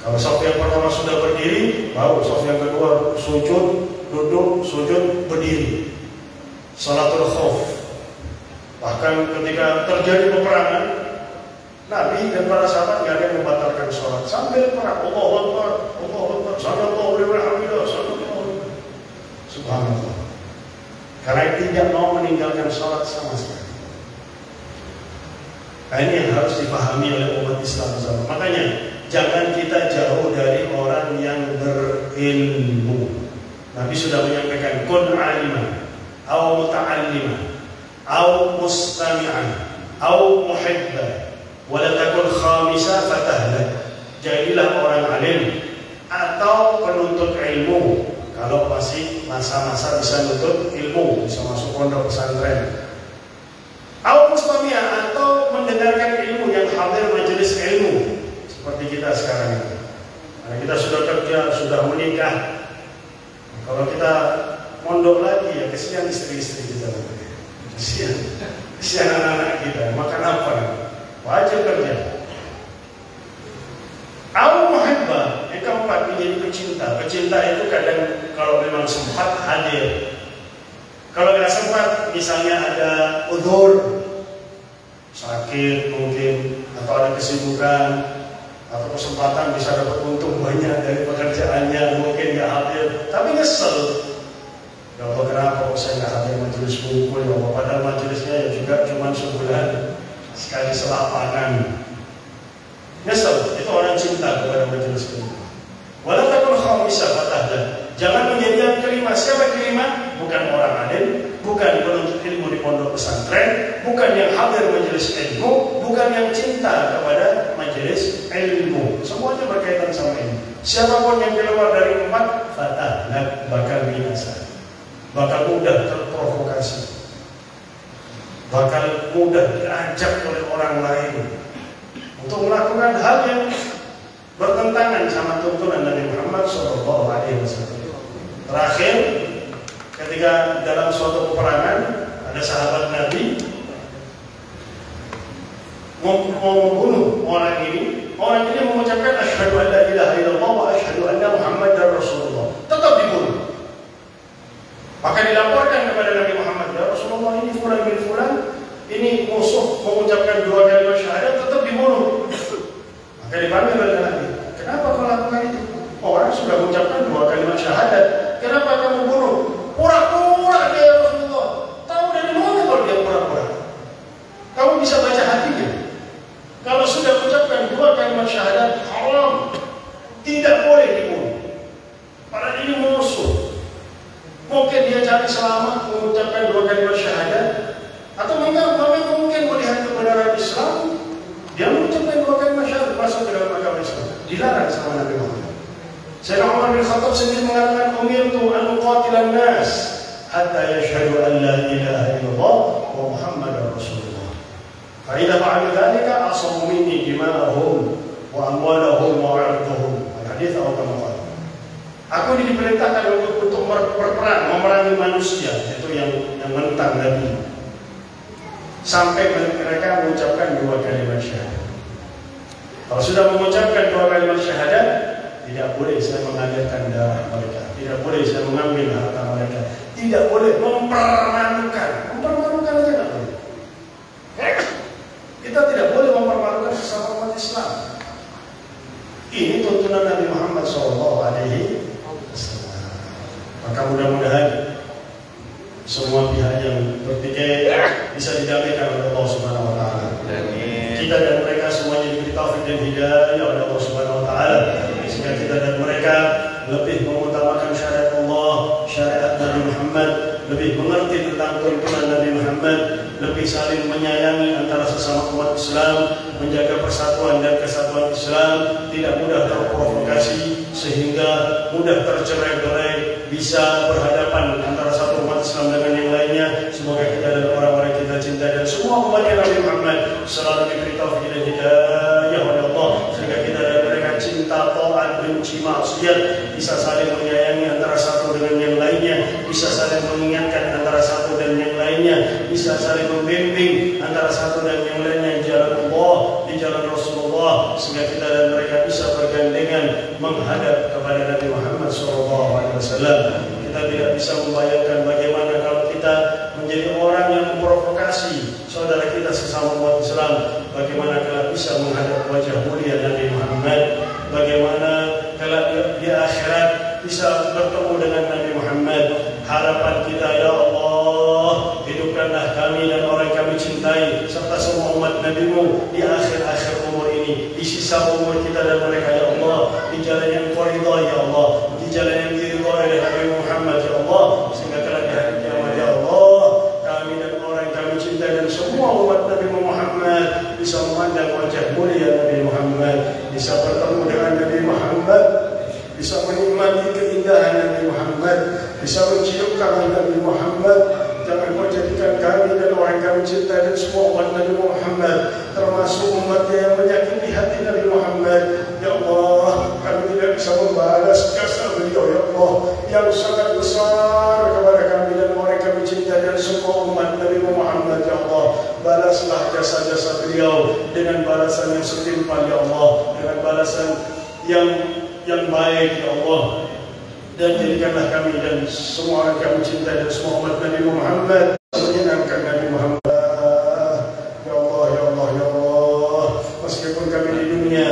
Kalau shaf yang pertama sudah berdiri, baru shaf yang kedua sujud, duduk, sujud, berdiri. Sholatul khauf. Bahkan ketika terjadi peperangan, Nabi dan para sahabat tidak ada yang membatalkan sholat sambil perang. Allahu Akbar, sallallahu alaihi wa sallam. Subhanallah. Karena tidak mau meninggalkan sholat sama sekali. Nah, ini yang harus dipahami oleh umat Islam bersama. Makanya jangan kita jauh dari orang yang berilmu. Nabi sudah menyampaikan, kun aliman, au muta'alliman, au mustami'an, au muhibban, wala takun khamisa fatahlak. Jadilah orang alim atau penuntut ilmu. Kalau masih masa-masa bisa nuntut ilmu, bisa masuk pondok pesantren. Au mustami'an, atau mendengarkan ilmu, yang hadir majelis ilmu seperti kita sekarang ini. Karena kita sudah kerja, sudah menikah. Kalau kita mondok lagi, ya kesian istri-istri kita. Kesian anak-anak kita. Makan apa? Wajib kerja. Au muhibbah, yang keempat menjadi pecinta. Pecinta itu kadang kalau memang sempat hadir. Kalau tidak sempat, misalnya ada udzur, sakit mungkin, atau ada kesibukan, atau kesempatan bisa dapat untung banyak dari pekerjaannya, mungkin nggak hadir, tapi nyesel. Ya Allah, kenapa kok saya nggak hadir majelis kumpul ya Allah? Padahal majelisnya ya juga cuma sebulan sekali selapangan. Nyesel, itu orang cinta kepada majelis kumpul. Walau takun khamisah fatahlah. Jangan menjadi yang kelima. Siapa kelima? Bukan orang alim, bukan penuntut ilmu di pondok pesantren, bukan yang hadir majelis ilmu, bukan yang cinta kepada majelis ilmu. Semuanya berkaitan sama ini. Siapapun yang keluar dari empat, fatahlah, bakal binasa, bakal mudah terprovokasi, bakal mudah diajak oleh orang lain untuk melakukan hal yang bertentangan sama tuntunan Nabi Muhammad SAW. Terakhir, ketika dalam suatu peperangan ada sahabat Nabi mau membunuh orang ini mengucapkan asyhadu an la ilaha illallah wa asyhadu anna Muhammadar Rasulullah, tetap dibunuh. Maka dilaporkan kepada Nabi Muhammad, ya Rasulullah, ini fulan bin fulan, ini musuh mengucapkan dua kalimat syahadat, tetap dibunuh. Maka dipanggil oleh Nabi, kenapa kau lakukan itu? Orang sudah mengucapkan dua kalimat syahadat, kenapa kamu bunuh? Pura-pura dia, Rasulullah. Tahu dari mana kalau dia pura-pura? Kamu bisa baca hatinya. Kalau sudah mengucapkan dua kalimat syahadat, haram, tidak boleh dibunuh. Padahal ini musuh. Mungkin dia cari selamat mengucapkan dua kalimat syahadat, atau mungkin melihat kebenaran Islam, dia mengucapkan dua kalimat syahadat masuk ke dalam agama Islam. Dilarang sama Nabi Muhammad. Sayyidina Umar bin Khattab sendiri mengatakan, umirtu an uqatilan nas hatta yashhadu an la ilaha illallah wa Muhammadar Rasulullah. idza fa'alu dzalika asamu minni dima'ahum wa amwalahum wa 'irduhum. Hadis al-Qur'an. Aku diperintahkan untuk berperang, memerangi manusia, itu yang menentang Nabi. Sampai mereka mengucapkan 2 kalimat syahadat. Kalau sudah mengucapkan 2 kalimat syahadat, tidak boleh saya mengalirkan darah mereka, tidak boleh saya mengambil harta mereka, tidak boleh mempermalukan aja nggak boleh. Kita tidak boleh mempermalukan sesama umat Islam. Ini tuntunan Nabi Muhammad SAW. Maka mudah-mudahan semua pihak yang bertikai bisa didamaikan oleh Allah Subhanahu Wa Taala. Kita dan mereka semuanya diberi taufik dan hidayah oleh Allah Subhanahu Wa Taala, sehingga kita dan mereka lebih mengutamakan syariat Allah, syariat Nabi Muhammad, lebih mengerti tentang tuntunan Nabi Muhammad, lebih saling menyayangi antara sesama umat Islam, menjaga persatuan dan kesatuan Islam, tidak mudah terprovokasi sehingga mudah tercerai-berai, bisa berhadapan antara satu umat Islam dengan yang lainnya. Semoga kita dan orang-orang kita cinta dan semua umat Nabi Muhammad selalu diberi taufik dan hidayah oleh Allah, sehingga kita dan mereka cinta, taat, benci maksiat, bisa saling menyayangi antara satu dengan yang lainnya, bisa saling mengingatkan antara satu dan yang lainnya, bisa saling membimbing antara satu dan yang lainnya di jalan Allah, di jalan Rasulullah, sehingga kita dan mereka bisa bergandengan menghadap kepada Nabi Muhammad SAW. Kita tidak bisa membayangkan bagaimana kalau kita menjadi orang yang memprovokasi saudara kita sesama umat Islam, bagaimana kalau bisa menghadap wajah mulia Nabi Muhammad, bagaimana kalau di akhirat bisa bertemu dengan Nabi Muhammad. Harapan kita, ya Allah, hidupkanlah kami dan orang kami cintai serta semua umat Nabi-Mu di akhir-akhir umur ini, di sisa umur kita dan mereka, ya Allah, di jalan yang Kau ridha, ya Allah, di jalan yang diridhai oleh Nabi Muhammad, ya Allah, sehingga kelak di hari kiamat, ya Allah, kami dan orang kami cintai dan semua umat Nabi Muhammad bisa memandang wajah mulia Nabi Muhammad, bisa bertemu dengan Nabi Muhammad, bisa menikmati keindahan Nabi Muhammad, bisa mencium tangan Nabi Muhammad. Jangan Kau jadikan kami dan orang kami cinta dan semua umat Nabi Muhammad termasuk umatnya yang menyakiti hati Nabi Muhammad. Ya Allah, kami tidak bisa membalas jasa beliau, ya Allah, yang sangat besar kepada kami dan orang kami cinta dan semua umat Nabi Muhammad. Ya Allah, balaslah jasa-jasa beliau dengan balasan yang setimpal, ya Allah, dengan balasan yang baik, ya Allah. Dan jadikanlah kami dan semua orang kami cinta dan semua umat Nabi Muhammad menyenangkan Nabi Muhammad. Ya Allah, ya Allah, ya Allah, meskipun kami di dunia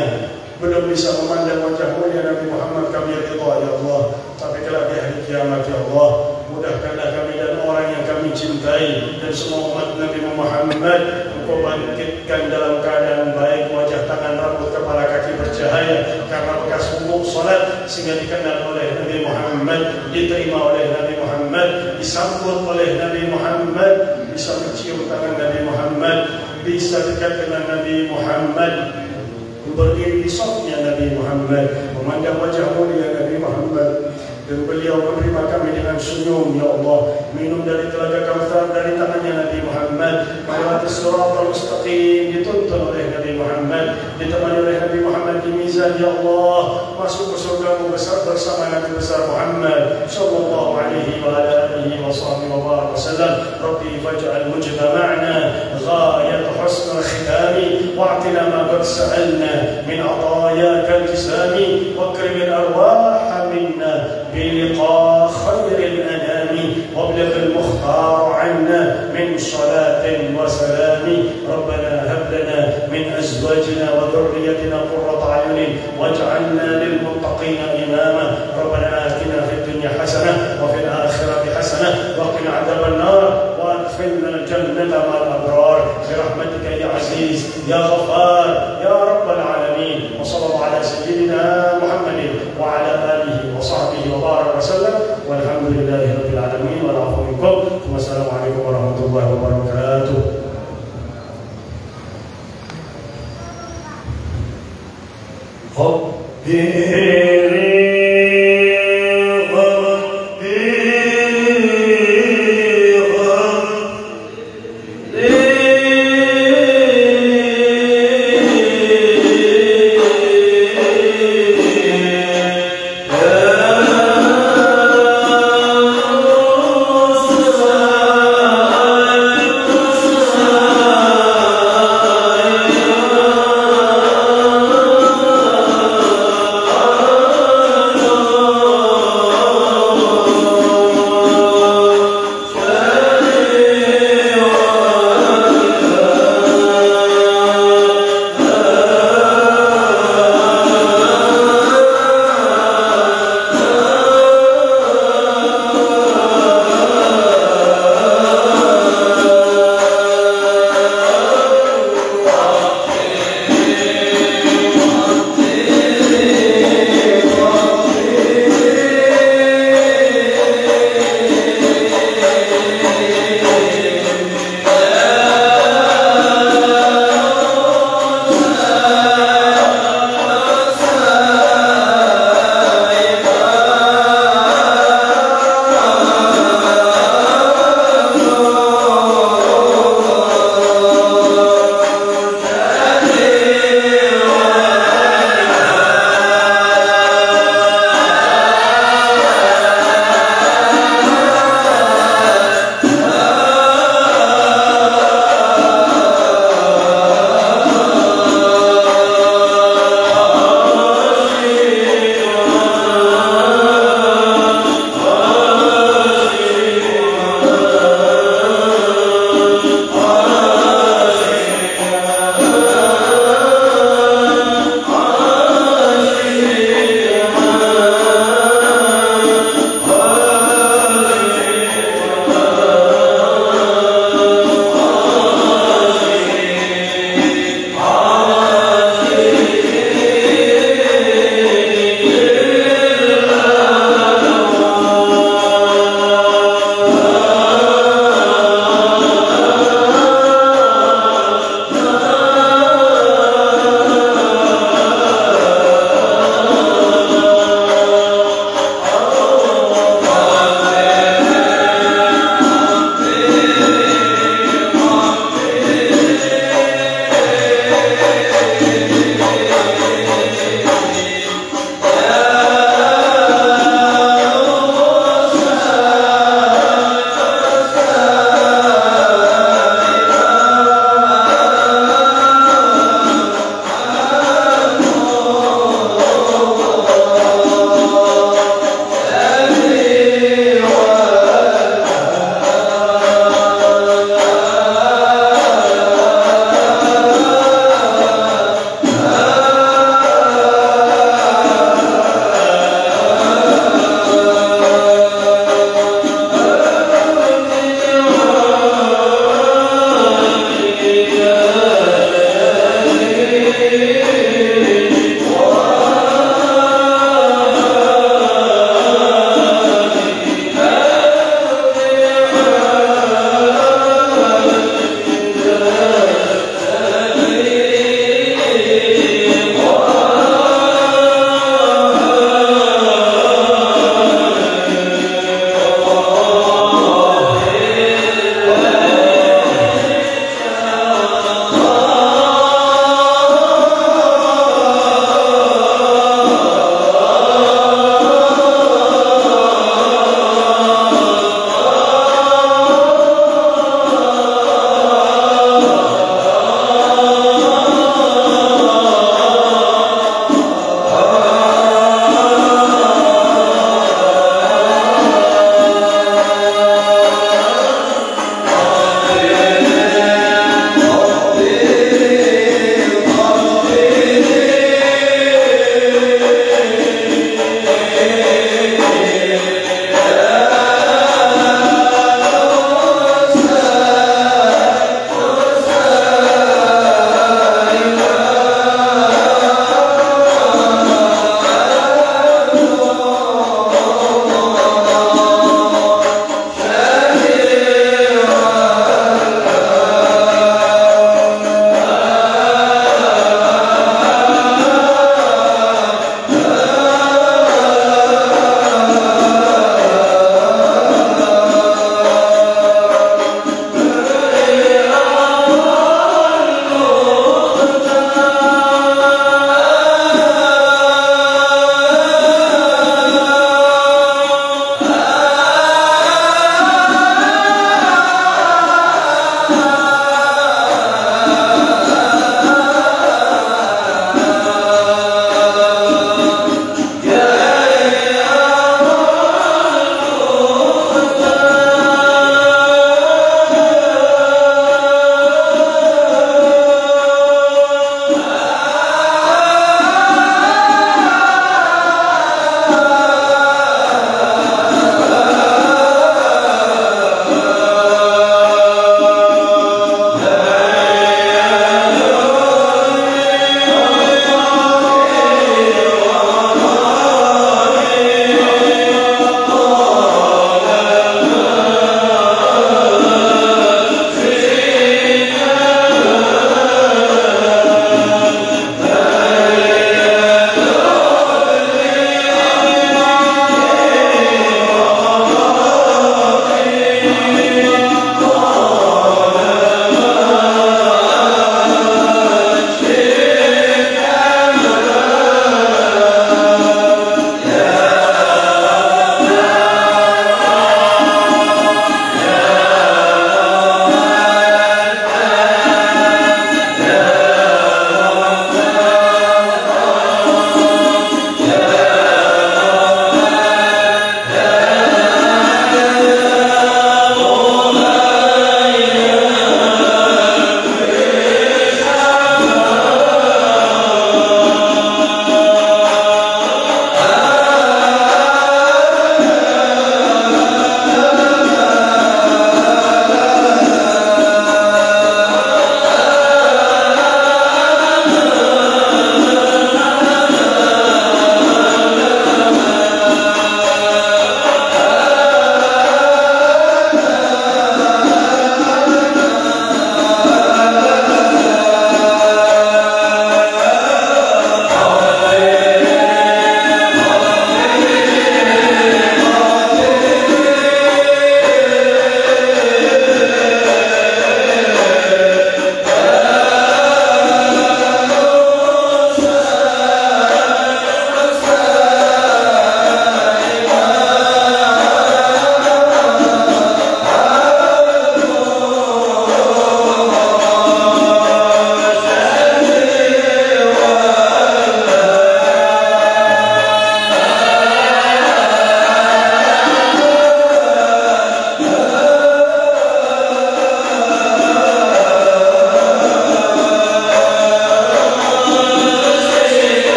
belum bisa memandang wajah mulia Nabi Muhammad, kami ridha, ya Allah, tapi kelak di hari kiamat, ya Allah, mudahkanlah kami dan orang yang kami cintai dan semua umat Nabi Muhammad, Engkau bangkitkan dalam keadaan baik, wajah, tangan, rambut, kepala, kaki bercahaya karena bekas wudhu salat, sehingga dikenal oleh Nabi Muhammad, diterima oleh Nabi Muhammad, disambut oleh Nabi Muhammad, bisa mencium tangan Nabi Muhammad, bisa dekat dengan Nabi Muhammad, berdiri di safnya Nabi Muhammad, memandang wajah mulia Nabi Muhammad, dan beliau menerima kami dengan senyum, ya Allah, minum dari telaga Kautsar dari tangannya Nabi Muhammad, melewati Shiratal Mustaqim, dituntun oleh Nabi Muhammad, ditemani oleh Nabi Muhammad di mizan, ya Allah, masuk ke surga besar bersama Nabi besar Muhammad sallallahu alaihi wa alihi wa sahbihi wa baraka wasallam. Rabbi faj'al mujtama'na ghayat husnul khitami wa'tina ma qad sa'alna min atayaka al-jisami wa akrim al-arwah minna بلقاء خير الأنام وابلغ المختار عنا من صلاة وسلام. ربنا هب لنا من أزواجنا وذريتنا قرة أعين واجعلنا للمتقين إماما. ربنا آتنا في الدنيا حسنة وفي الآخرة حسنة وقنا عذاب النار وادخلنا الجنة مع الأبرار برحمتك يا عزيز يا غفار يا رب العالمين. وصلى الله على سيدنا محمد وعلى آله وصحبه وبارك وسلم والحمد لله رب العالمين والعفو منكم. والسلام عليكم ورحمة الله وبركاته.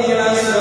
إلى السماء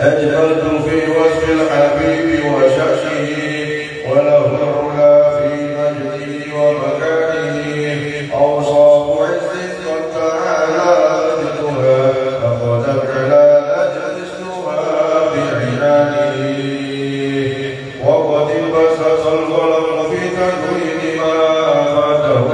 أجملت في وصف الحبيب وشأشه وله العلا في مجده ومكانه أوصاف عز قد تعالى ذكرها أخذت على أجل اسمها بعنانه وقد انبسط القلم في تكوين ما أفاده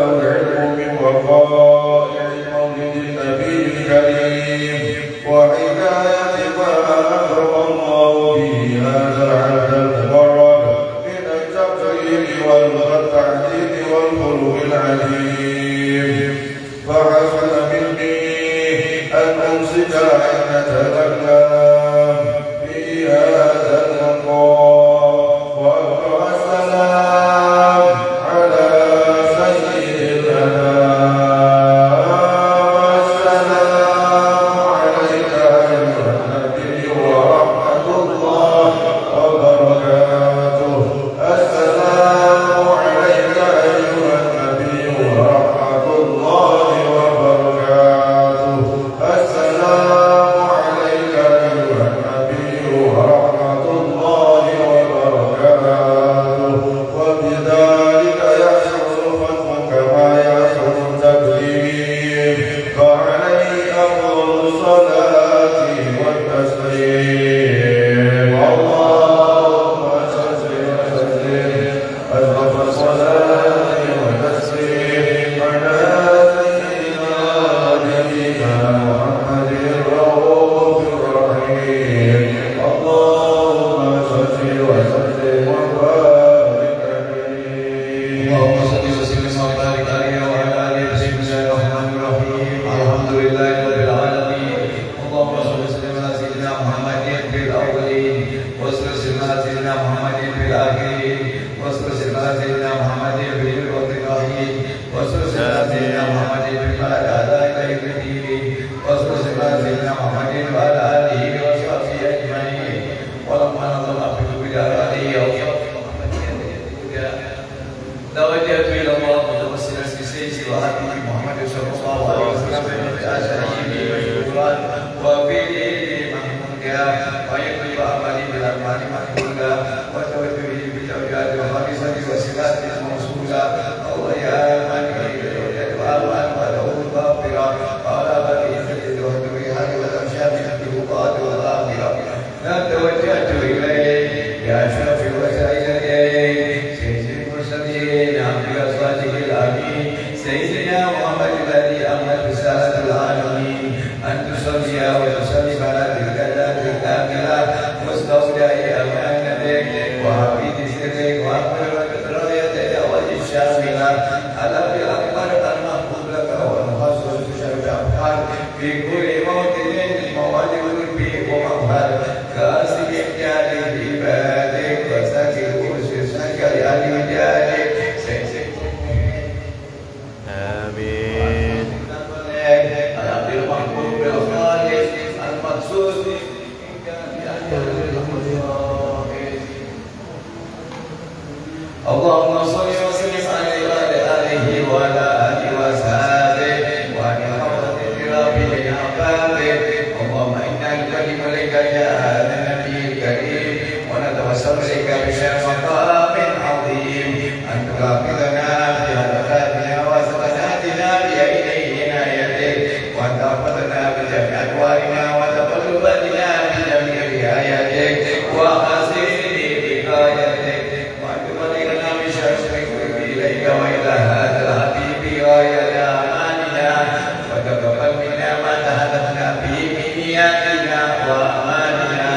العلم من وقائع مولد النبي الكريم وحكاية ما أكرم الله به هذا العبد المبارك من التقريب والتعديل والخلق العليم فحسن مني أن أمسك أن أتكلم في هذا المقام وأقرأ السلام على سيد الأنام السلام عليك أيها النبي ورحمة الله وبركاته السلام عليك أيها النبي ورحمة الله وبركاته السلام عليك أيها النبي ورحمة الله وبركاته وبذلك يحصل الفتح كما يحصل التكريم فعليه أفضل الصلاة والتسليم اللهم صل وسلم أشرف الصلاة والتسليم على سيدنا نبينا محمد الرؤوف الرحيم اللهم صل وسلم وبارك عليه اللهم صل وسلم وبارك عليه وعلى آله بسم الله الرحمن الرحيم الحمد لله رب العالمين اللهم صل وسلم على سيدنا محمد في الأولين وصل وسلم على سيدنا محمد في الآخرين وصل وسلم على سيدنا محمد في الوقتين وصل وسلم على سيدنا محمد في الأعداء إلى يوم الدين وصل وسلم على سيدنا محمد وعلى آله وصحبه أجمعين ولما نظم في بدايته توجهت إلى الله متوسلا بسيدي وحبيبي محمد صلى الله عليه وسلم بأشهده والشكران وفي محمودها ويقضي أعمالي بالأعمال محمودا وتوجهه بالتوجيهات وخالصة وصلات موصولة الله يا من يريد وأمان وله الغافرة وعلى بقية الدهر والأمشاد بالبقاء والآخرة لا توجهت إليه يا أشرف الوسائل سيدنا عبد أصواته الآمين سيدنا محمد الذي أمت رسالة العالمين أن تصلي وتسلم على تلك الذات الكاملة مستودع أمانتك وحفيد سرك وأكبر رايتك وجه الشاملة على بالأكبر المحبوب لك والمخصص شرف أفكار في كل موطن مواجب به ومظهر كاسب إحجال عبادك وسكر كرسي سكر أليجالك آمين العبد المحبوب بالخالق المقصود اللهم صل وسلم عليه وعلى آله وعلى آله وصحبه وعلى حضرة ربه أحبابه اللهم إنا نكلم إليك يا هذا النبي الكريم ونتوسل إليك بشرف مقام عظيم أن تغفرنا في حركاتنا وسكناتنا بأيدي عنايتك وأن تحفظنا بجميع أدوارنا وتقلباتنا بجميع رعايتك وحسن بقايتك وأن تبلغنا بشرفك إليك وإلى هذا الحبيب غاية أماننا وتقبل منا ما تهدفنا به من نياتنا وأماننا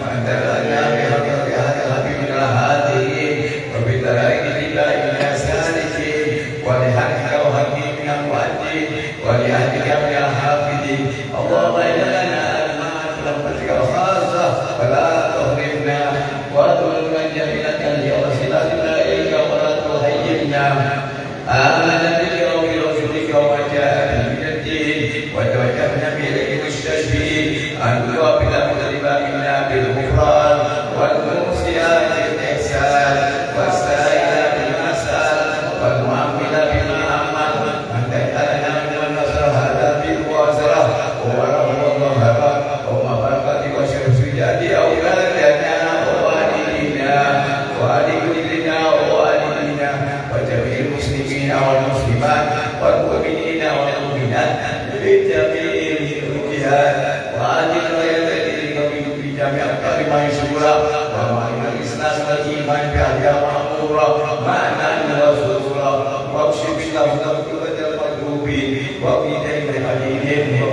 وأن تجعلنا بحضرة هذا الحبيب الهادي وبدرائك لله سالكين ولحقك وحقك من المؤدي ولأهلك من الحافظين اللهم إنا نسألك برحمتك الخاصة فلا تحرمنا وترزقنا جميلة لوصلتنا إليك ولا تهيئنا آمنا بك وبرسولك وما جاء به من الدين وتوجهنا بإليك مستشفين أن توافق مطلبا منا بالغفران والموصيات بالإحسان والسائل بالمسأل والمعامل بالمعامل أن تجعلنا من النصر هذا بالمؤازرة ورحمة الله السيئات وآتنا يديك في جميع كلمة شكرا ومعنا الإسلام والإيمان بأحياء مأمورا معنا وسرورا واكشف اللهم كربة المكروبين وبدين الحليمين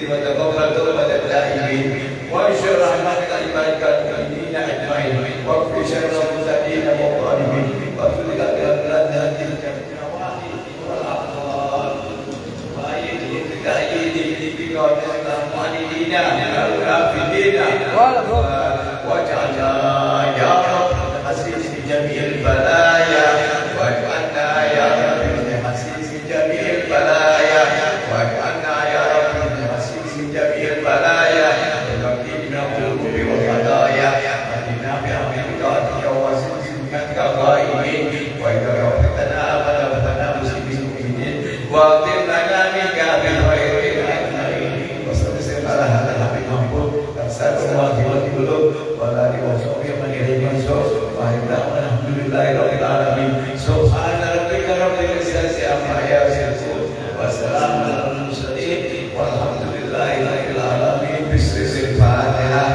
وتقبل توبة التائبين وانشر رحمتك لعبادك المؤمنين أجمعين واكفي شر المعتدين والظالمين واغفر لنا تلك النواحي والأبصار واجعلنا يا رب حسيس جميع البلايا واجعلنا يا رب حسيس جميع البلايا واجعلنا يا رب حسيس جميع البلايا ونقينا الذنوب والخطايا واهدنا بأمرك ووسطك الغائبين وإذا وفقتنا فنبتنا مسلمين واغفر لنا منك بالخير أجمعين وصل على هذا الحبيب محمود أرسل الله والقلوب ولا يوصف من إليه منصور وإحنا الحمد لله رب العالمين سبحان ربك رب العزة عما يصفون وسلام على المرسلين والحمد لله رب العالمين بسر الفاتحة.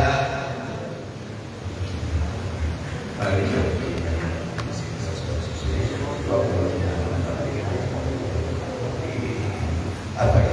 Apa